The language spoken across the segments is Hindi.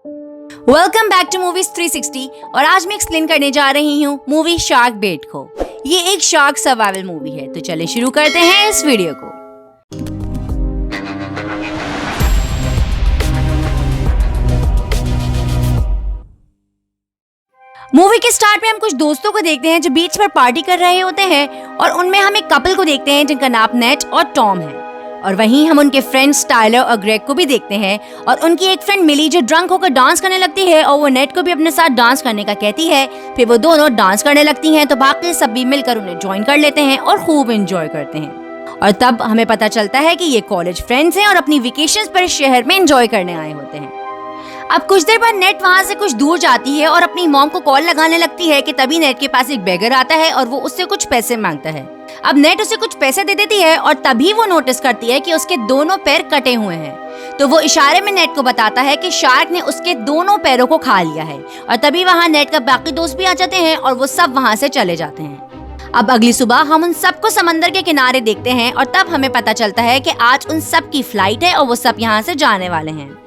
वेलकम बैक टू मूवीज 360 और आज मैं एक्सप्लेन करने जा रही हूँ मूवी शार्क बेट को। ये एक शार्क सर्वाइवल मूवी है, तो चलिए शुरू करते हैं इस वीडियो को। मूवी के स्टार्ट में हम कुछ दोस्तों को देखते हैं जो बीच पर पार्टी कर रहे होते हैं और उनमें हम एक कपल को देखते हैं जिनका नाम नेट और टॉम है। और वहीं हम उनके फ्रेंड्स टाइलर और ग्रेग को भी देखते हैं और उनकी एक फ्रेंड मिली जो ड्रंक होकर डांस करने लगती है और वो नेट को भी अपने साथ डांस करने का कहती है। फिर वो दोनों डांस करने लगती हैं तो बाकी सब भी मिलकर उन्हें ज्वाइन कर लेते हैं और खूब एंजॉय करते हैं। और तब हमें पता चलता है कि ये कॉलेज फ्रेंड्स हैं और अपनी वेकेशंस पर शहर में एंजॉय करने आए होते हैं। अब कुछ देर बाद नेट वहाँ से कुछ दूर जाती है और अपनी मॉम को कॉल लगाने लगती है कि तभी नेट के पास एक बेगर आता है और वो उससे कुछ पैसे मांगता है। अब नेट उसे कुछ पैसे दे देती है और तभी वो नोटिस करती है कि उसके दोनों पैर कटे हुए हैं। तो वो इशारे में नेट को बताता है कि शार्क ने उसके दोनों पैरों को खा लिया है। और तभी वहाँ नेट का बाकी दोस्त भी आ जाते हैं और वो सब वहाँ से चले जाते हैं। अब अगली सुबह हम उन सबको समंदर के किनारे देखते हैं और तब हमें पता चलता है कि आज उन सब की फ्लाइट है और वो सब यहाँ से जाने वाले हैं।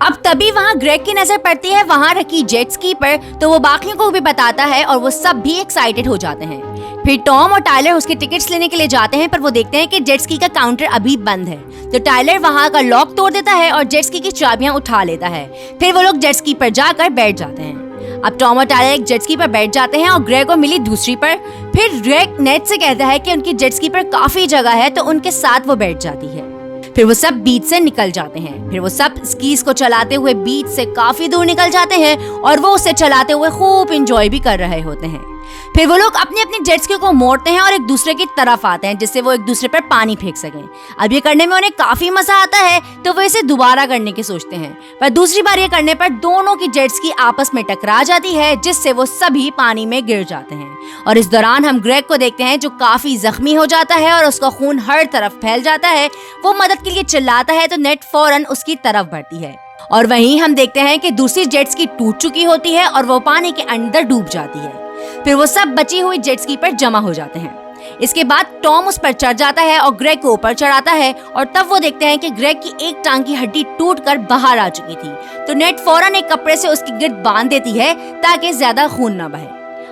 अब तभी वहाँ ग्रेग की नजर पड़ती है वहाँ रखी जेट स्की पर, तो वो बाकियों को भी बताता है और वो सब भी एक्साइटेड हो जाते हैं। फिर टॉम और टाइलर उसके टिकट्स लेने के लिए जाते हैं पर वो देखते हैं कि जेट स्की का काउंटर अभी बंद है। तो टाइलर वहाँ का लॉक तोड़ देता है और जेट स्की की चाबियां उठा लेता है। फिर वो लोग जेट स्की पर जाकर बैठ जाते हैं। अब टॉम और टाइलर एक जेट स्की पर बैठ जाते हैं और ग्रेग और मिली दूसरी पर। फिर ग्रेग नेट से कहता है कि उनकी जेट स्की पर काफी जगह है तो उनके साथ वो बैठ जाती है। फिर वो सब बीच से निकल जाते हैं। फिर वो सब स्कीज को चलाते हुए बीच से काफी दूर निकल जाते हैं और वो उसे चलाते हुए खूब एंजॉय भी कर रहे होते हैं। फिर वो लोग अपनी अपनी जेट स्की को मोड़ते हैं और एक दूसरे की तरफ आते हैं जिससे वो एक दूसरे पर पानी फेंक सकें। अब ये करने में उन्हें काफी मजा आता है तो वो इसे दोबारा करने की सोचते हैं, पर दूसरी बार ये करने पर दोनों की जेट स्की आपस में टकरा जाती है जिससे वो सभी पानी में गिर जाते हैं। और इस दौरान हम ग्रेग को देखते हैं जो काफी जख्मी हो जाता है और उसका खून हर तरफ फैल जाता है। वो मदद के लिए चिल्लाता है तो नेट फौरन उसकी तरफ बढ़ती है। और वहीं हम देखते हैं कि दूसरी जेट स्की टूट चुकी होती है और वो पानी के अंदर डूब जाती है। फिर वो सब बची हुई जेट स्की पर जमा हो जाते हैं। इसके बाद टॉम उस पर चढ़ जाता है और ग्रेग को ऊपर चढ़ाता है और तब वो देखते हैं कि ग्रेग की एक टांग की हड्डी टूटकर बाहर आ चुकी थी। तो नेट फौरन एक कपड़े से उसकी गिरद बांध देती है ताकि ज्यादा खून न बहे।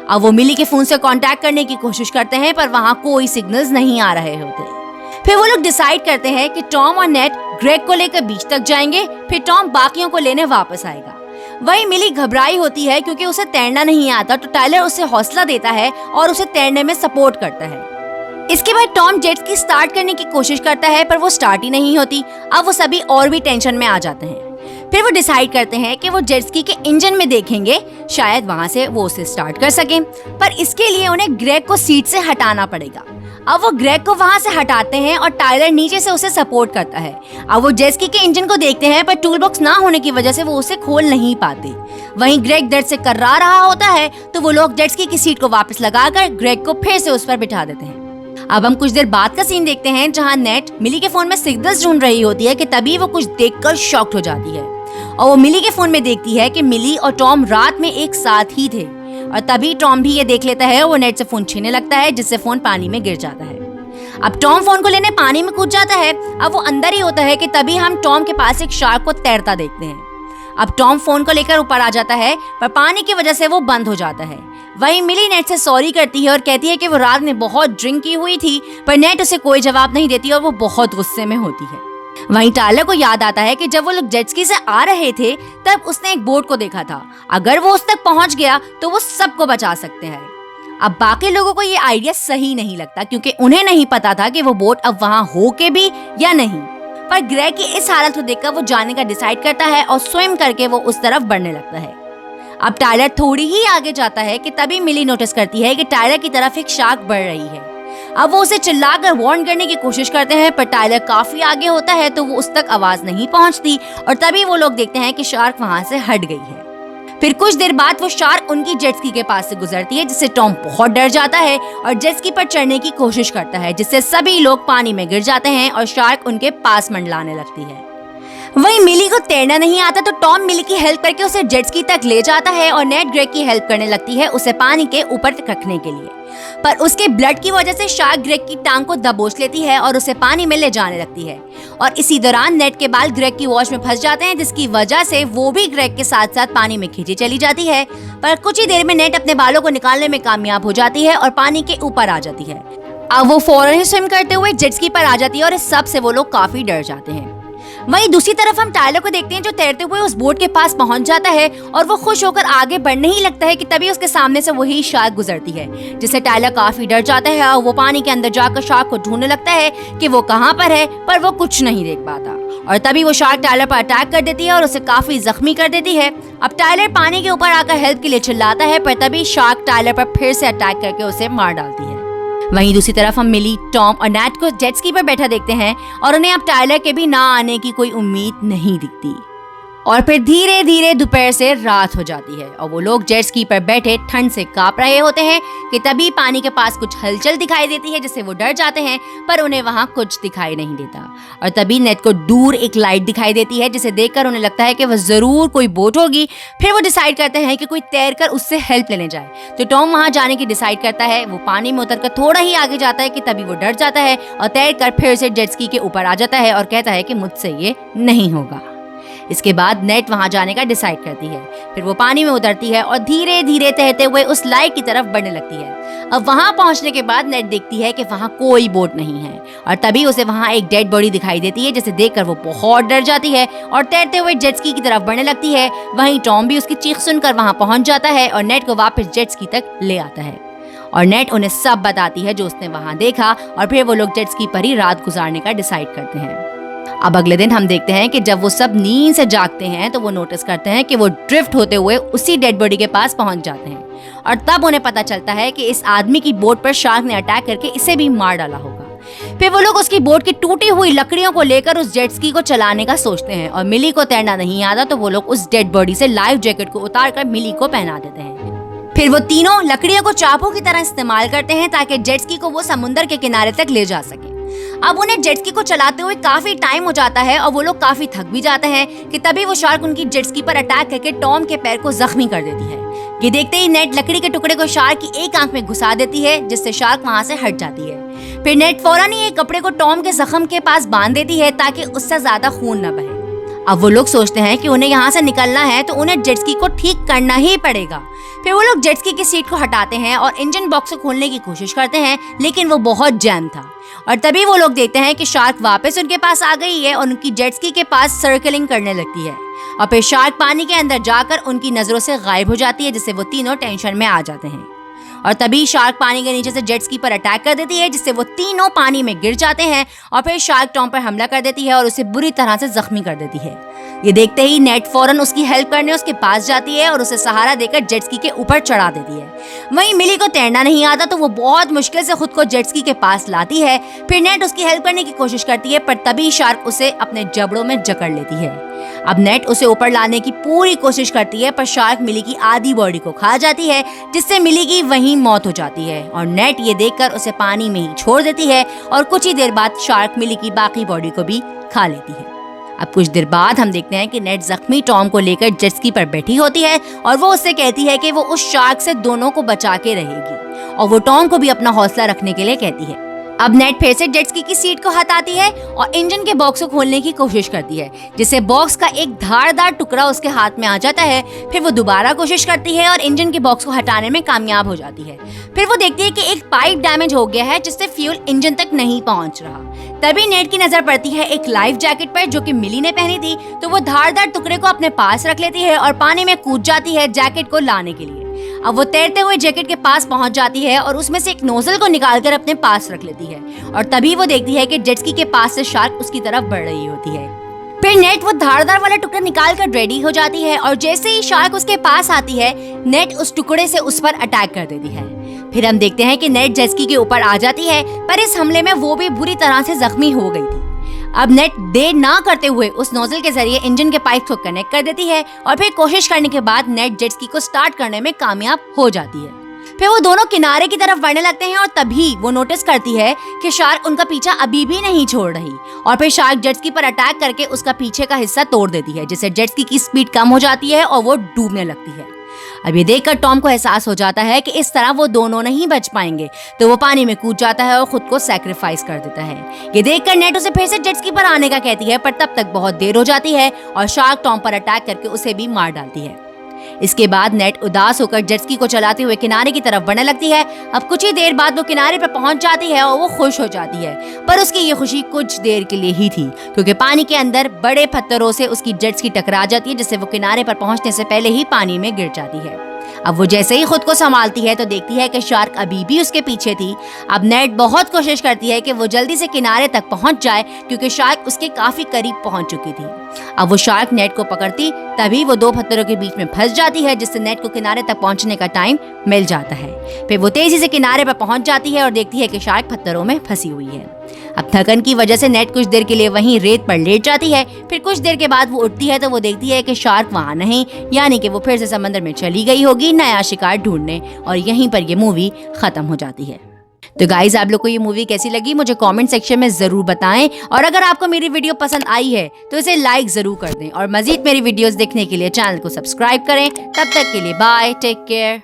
अब वो मिली के फोन से कांटेक्ट करने की कोशिश करते हैं पर वहाँ कोई सिग्नल्स नहीं आ रहे होते। फिर वो लोग डिसाइड करते हैं कि टॉम और नेट ग्रेग को लेकर बीच तक जाएंगे, फिर टॉम बाकियों को लेने वापस आएगा। वही मिली घबराई होती है क्योंकि उसे तैरना नहीं आता, तो टाइलर उसे हौसला देता है और उसे तैरने में सपोर्ट करता है। इसके बाद टॉम जेट स्की स्टार्ट करने की कोशिश करता है पर वो स्टार्ट ही नहीं होती। अब वो सभी और भी टेंशन में आ जाते हैं। फिर वो डिसाइड करते हैं कि वो जेट स्की के इंजन में देखेंगे, शायद वहाँ से वो उसे स्टार्ट कर सकें, पर इसके लिए उन्हें ग्रेग को सीट से हटाना पड़ेगा। अब वो ग्रेग को वहाँ से हटाते हैं और टाइलर नीचे से उसे सपोर्ट करता है। अब वो जेट स्की के इंजन को देखते हैं पर टूल बॉक्स ना होने की वजह से वो उसे खोल नहीं पाते। वहीं ग्रेग दर्द से कर्रा रहा होता है तो वो लोग जेट स्की की सीट को वापस लगाकर ग्रेग को फिर से उस पर बिठा देते हैं। अब हम कुछ देर बाद का सीन देखते हैं जहाँ नेट मिली के फोन में सिग्नल्स ढूंढ रही होती है कि तभी वो कुछ देखकर शॉक्ड हो जाती है और वो मिली के फोन में देखती है कि मिली और टॉम रात में एक साथ ही थे। और तभी टॉम भी ये देख लेता है और वो नेट से फोन छीनने लगता है जिससे फोन पानी में गिर जाता है। अब टॉम फोन को लेने पानी में कूद जाता है। अब वो अंदर ही होता है कि तभी हम टॉम के पास एक शार्क को तैरता देखते हैं। अब टॉम फोन को लेकर ऊपर आ जाता है पर पानी की वजह से वो बंद हो जाता है। वहीं मिली नेट से सॉरी करती है और कहती है कि वो रात में बहुत ड्रिंक की हुई थी, पर नेट उसे कोई जवाब नहीं देती और वो बहुत गुस्से में होती है। वहीं टाइलर को याद आता है कि जब वो लोग जेट स्की से आ रहे थे तब उसने एक बोट को देखा था, अगर वो उस तक पहुंच गया तो वो सबको बचा सकते हैं। अब बाकी लोगों को ये आइडिया सही नहीं लगता क्योंकि उन्हें नहीं पता था कि वो बोट अब वहां हो के भी या नहीं, पर ग्रेग की इस हालत को देखकर वो जाने का डिसाइड करता है और स्विम करके वो उस तरफ बढ़ने लगता है। अब टाइलर थोड़ी ही आगे जाता है कि तभी मिली नोटिस करती है कि टाइलर की तरफ एक शार्क बढ़ रही है। अब वो उसे चिल्लाकर वार्न करने की कोशिश करते हैं पर टाइलर काफी आगे होता है तो वो उस तक आवाज नहीं पहुंचती और तभी वो लोग देखते हैं कि शार्क वहां से हट गई है। फिर कुछ देर बाद वो शार्क उनकी जेट स्की के पास से गुजरती है जिससे टॉम बहुत डर जाता है और जेट स्की पर चढ़ने की कोशिश करता है जिससे सभी लोग पानी में गिर जाते हैं और शार्क उनके पास मंडलाने लगती है। वहीं मिली को तैरना नहीं आता तो टॉम मिली की हेल्प करके उसे जेट स्की तक ले जाता है और नेट ग्रेग की हेल्प करने लगती है उसे पानी के ऊपर रखने के लिए। पर उसके ब्लड की वजह से शार्क ग्रेग की टांग को दबोच लेती है और उसे पानी में ले जाने लगती है। और इसी दौरान नेट के बाल ग्रेग की वॉच में फंस जाते हैं, जिसकी वजह से वो भी ग्रेग के साथ साथ पानी में खींची चली जाती है। पर कुछ ही देर में नेट अपने बालों को निकालने में कामयाब हो जाती है और पानी के ऊपर आ जाती है। अब वो फौरन ही स्विम करते हुए जेट स्की पर आ जाती है और इस सब से वो लोग काफी डर जाते हैं। वहीं दूसरी तरफ हम टायलर को देखते हैं जो तैरते हुए उस बोट के पास पहुंच जाता है और वो खुश होकर आगे बढ़ने ही लगता है कि तभी उसके सामने से वही शार्क गुजरती है, जिससे टायलर काफी डर जाता है और वो पानी के अंदर जाकर शार्क को ढूंढने लगता है कि वो कहाँ पर है, पर वो कुछ नहीं देख पाता। और तभी वो शार्क टायलर पर अटैक कर देती है और उसे काफी जख्मी कर देती है। अब टायलर पानी के ऊपर आकर हेल्प के लिए चिल्लाता है, पर तभी शार्क टायलर पर फिर से अटैक करके उसे मार डालती है। वहीं दूसरी तरफ हम मिली, टॉम और नैट को जेट स्की पर बैठा देखते हैं और उन्हें अब टायलर के भी ना आने की कोई उम्मीद नहीं दिखती। और फिर धीरे धीरे दोपहर से रात हो जाती है और वो लोग जेट स्की पर बैठे ठंड से कांप रहे होते हैं कि तभी पानी के पास कुछ हलचल दिखाई देती है, जिससे वो डर जाते हैं, पर उन्हें वहाँ कुछ दिखाई नहीं देता। और तभी नेट को दूर एक लाइट दिखाई देती है, जिसे देखकर उन्हें लगता है कि वह जरूर कोई बोट होगी। फिर वो डिसाइड करते हैं कि कोई तैरकर उससे हेल्प लेने जाए। तो टॉम वहाँ जाने की डिसाइड करता है। वो पानी में उतरकर थोड़ा ही आगे जाता है कि तभी वो डर जाता है और तैरकर फिर से जेट स्की के ऊपर आ जाता है और कहता है कि मुझसे ये नहीं होगा। इसके बाद नेट वहां जाने का डिसाइड करती है। फिर वो पानी में उतरती है और धीरे धीरे तैरते हुए उस लाइट की तरफ बढ़ने लगती है। अब वहां पहुंचने के बाद नेट देखती है कि वहां कोई बोट नहीं है और तभी उसे वहां एक डेड बॉडी दिखाई देती है, जिसे देखकर वो बहुत डर जाती है और तैरते हुए जेट स्की की तरफ बढ़ने लगती है। वहीं टॉम भी उसकी चीख सुनकर वहां पहुंच जाता है और नेट को वापस जेट स्की तक ले आता है और नेट उन्हें सब बताती है जो उसने वहां देखा। और फिर वो लोग जेट स्की पर ही रात गुजारने का डिसाइड करते हैं। अब अगले दिन हम देखते हैं कि जब वो सब नींद से जागते हैं तो वो नोटिस करते हैं कि वो ड्रिफ्ट होते हुए उसी डेड बॉडी के पास पहुंच जाते हैं और तब उन्हें पता चलता है कि इस आदमी की बोट पर शार्क ने अटैक करके इसे भी मार डाला होगा। फिर वो लोग उसकी बोट की टूटी हुई लकड़ियों को लेकर उस जेट स्की को चलाने का सोचते हैं और मिली को तैरना नहीं आता तो वो लोग उस डेड बॉडी से लाइफ जैकेट को उतारकर मिली को पहना देते हैं। फिर वो तीनों लकड़ियों को चापों की तरह इस्तेमाल करते हैं ताकि जेट स्की को वो समुद्र के किनारे तक ले जा सके। अब उन्हें जेट स्की को चलाते हुए काफी टाइम हो जाता है और वो लोग काफी थक भी जाते हैं कि तभी वो शार्क उनकी जेट स्की पर अटैक करके टॉम के पैर को जख्मी कर देती है। ये देखते ही नेट लकड़ी के टुकड़े को शार्क की एक आंख में घुसा देती है, जिससे शार्क वहां से हट जाती है। फिर नेट फौरन ही एक कपड़े को टॉम के जख्म के पास बांध देती है ताकि उससे ज्यादा खून न बहे। अब वो लोग सोचते हैं कि उन्हें यहाँ से निकलना है तो उन्हें जेट स्की को ठीक करना ही पड़ेगा। फिर वो लोग जेट स्की की सीट को हटाते हैं और इंजन बॉक्स को खोलने की कोशिश करते हैं, लेकिन वो बहुत जैम था। और तभी वो लोग देखते हैं कि शार्क वापस उनके पास आ गई है और उनकी जेट स्की के पास सर्कलिंग करने लगती है। और फिर शार्क पानी के अंदर जाकर उनकी नजरों से गायब हो जाती है, जिससे वो तीनों टेंशन में आ जाते हैं। और तभी शार्क पानी के नीचे से जेट स्की पर अटैक कर देती है, जिससे वो तीनों पानी में गिर जाते हैं। और फिर शार्क टॉम पर हमला कर देती है और उसे बुरी तरह से जख्मी कर देती है। ये देखते ही नेट फौरन उसकी हेल्प करने उसके पास जाती है और उसे सहारा देकर जेट स्की के ऊपर चढ़ा देती है। वहीं मिली को तैरना नहीं आता तो वो बहुत मुश्किल से खुद को जेट स्की के पास लाती है। फिर नेट उसकी हेल्प करने की कोशिश करती है, पर तभी शार्क उसे अपने जबड़ों में जकड़ लेती है। अब नेट उसे ऊपर लाने की पूरी कोशिश करती है, पर शार्क मिली की आधी बॉडी को खा जाती है, जिससे मिली की वहीं मौत हो जाती है। और नेट ये देखकर उसे पानी में ही छोड़ देती है और कुछ ही देर बाद शार्क मिली की बाकी बॉडी को भी खा लेती है। अब कुछ देर बाद हम देखते हैं कि नेट जख्मी टॉम को लेकर जेट स्की पर बैठी होती है और वो उससे कहती है कि वो उस शार्क से दोनों को बचा के रहेगी और वो टॉम को भी अपना हौसला रखने के लिए कहती है। अब नेट फिर से जेट स्की की सीट को हटाती है और इंजन के बॉक्स को खोलने की कोशिश करती है, जिससे बॉक्स का एक धारदार टुकड़ा उसके हाथ में आ जाता है। फिर वो दोबारा कोशिश करती है और इंजन के बॉक्स को हटाने में कामयाब हो जाती है। फिर वो देखती है कि एक पाइप डैमेज हो गया है, जिससे फ्यूल इंजन तक नहीं पहुंच रहा। तभी नेट की नजर पड़ती है एक लाइफ जैकेट पर जो कि मिली ने पहनी थी, तो वो धारदार टुकड़े को अपने पास रख लेती है और पानी में कूद जाती है जैकेट को लाने के लिए। अब वो तैरते हुए जैकेट के पास पहुंच जाती है और उसमें से एक नोजल को निकालकर अपने पास रख लेती है और तभी वो देखती है कि जेट स्की के पास से शार्क उसकी तरफ बढ़ रही होती है। फिर नेट वो धारदार वाला टुकड़ा निकालकर रेडी हो जाती है और जैसे ही शार्क उसके पास आती है, नेट उस टुकड़े से उस पर अटैक कर देती है। फिर हम देखते हैं कि नेट जेट स्की के ऊपर आ जाती है, पर इस हमले में वो भी बुरी तरह से जख्मी हो गई थी। अब नेट देर ना करते हुए उस नोजल के जरिए इंजन के पाइप को कनेक्ट कर देती है और फिर कोशिश करने के बाद नेट जेट स्की को स्टार्ट करने में कामयाब हो जाती है। फिर वो दोनों किनारे की तरफ बढ़ने लगते हैं और तभी वो नोटिस करती है कि शार्क उनका पीछा अभी भी नहीं छोड़ रही और फिर शार्क जेट स्की पर अटैक करके उसका पीछे का हिस्सा तोड़ देती है, जिससे जेट स्की की स्पीड कम हो जाती है और वो डूबने लगती है। अब ये देखकर टॉम को एहसास हो जाता है कि इस तरह वो दोनों नहीं बच पाएंगे, तो वो पानी में कूद जाता है और खुद को सैक्रिफाइस कर देता है। ये देखकर नेट उसे फिर से जेट स्की पर आने का कहती है, पर तब तक बहुत देर हो जाती है और शार्क टॉम पर अटैक करके उसे भी मार डालती है। इसके बाद नेट उदास होकर जेट स्की को चलाते हुए किनारे की तरफ बढ़ने लगती है। अब कुछ ही देर बाद वो किनारे पर पहुंच जाती है और वो खुश हो जाती है, पर उसकी ये खुशी कुछ देर के लिए ही थी, क्योंकि पानी के अंदर बड़े पत्थरों से उसकी जेट स्की टकरा जाती है, जिससे वो किनारे पर पहुंचने से पहले ही पानी में गिर जाती है। अब वो जैसे ही खुद को संभालती है तो देखती है कि शार्क अभी भी उसके पीछे थी। अब नेट बहुत कोशिश करती है कि वो जल्दी से किनारे तक पहुंच जाए, क्योंकि शार्क उसके काफी करीब पहुंच चुकी थी। अब वो शार्क नेट को पकड़ती, तभी वो दो पत्थरों के बीच में फंस जाती है, जिससे नेट को किनारे तक पहुंचने का टाइम मिल जाता है। फिर वो तेजी से किनारे पर पहुंच जाती है और देखती है कि शार्क पत्थरों में फंसी हुई है। अब थकन की वजह से नेट कुछ देर के लिए वहीं रेत पर लेट जाती है। फिर कुछ देर के बाद वो उठती है तो वो देखती है कि शार्क वहाँ नहीं, यानी कि वो फिर से समंदर में चली गई होगी नया शिकार ढूंढने, और यहीं पर ये मूवी खत्म हो जाती है। तो गाइज, आप लोग को ये मूवी कैसी लगी मुझे कमेंट सेक्शन में जरूर बताएं, और अगर आपको मेरी वीडियो पसंद आई है तो इसे लाइक जरूर कर दें, और मजीद मेरी वीडियोस देखने के लिए चैनल को सब्सक्राइब करें। तब तक के लिए बाय, टेक केयर।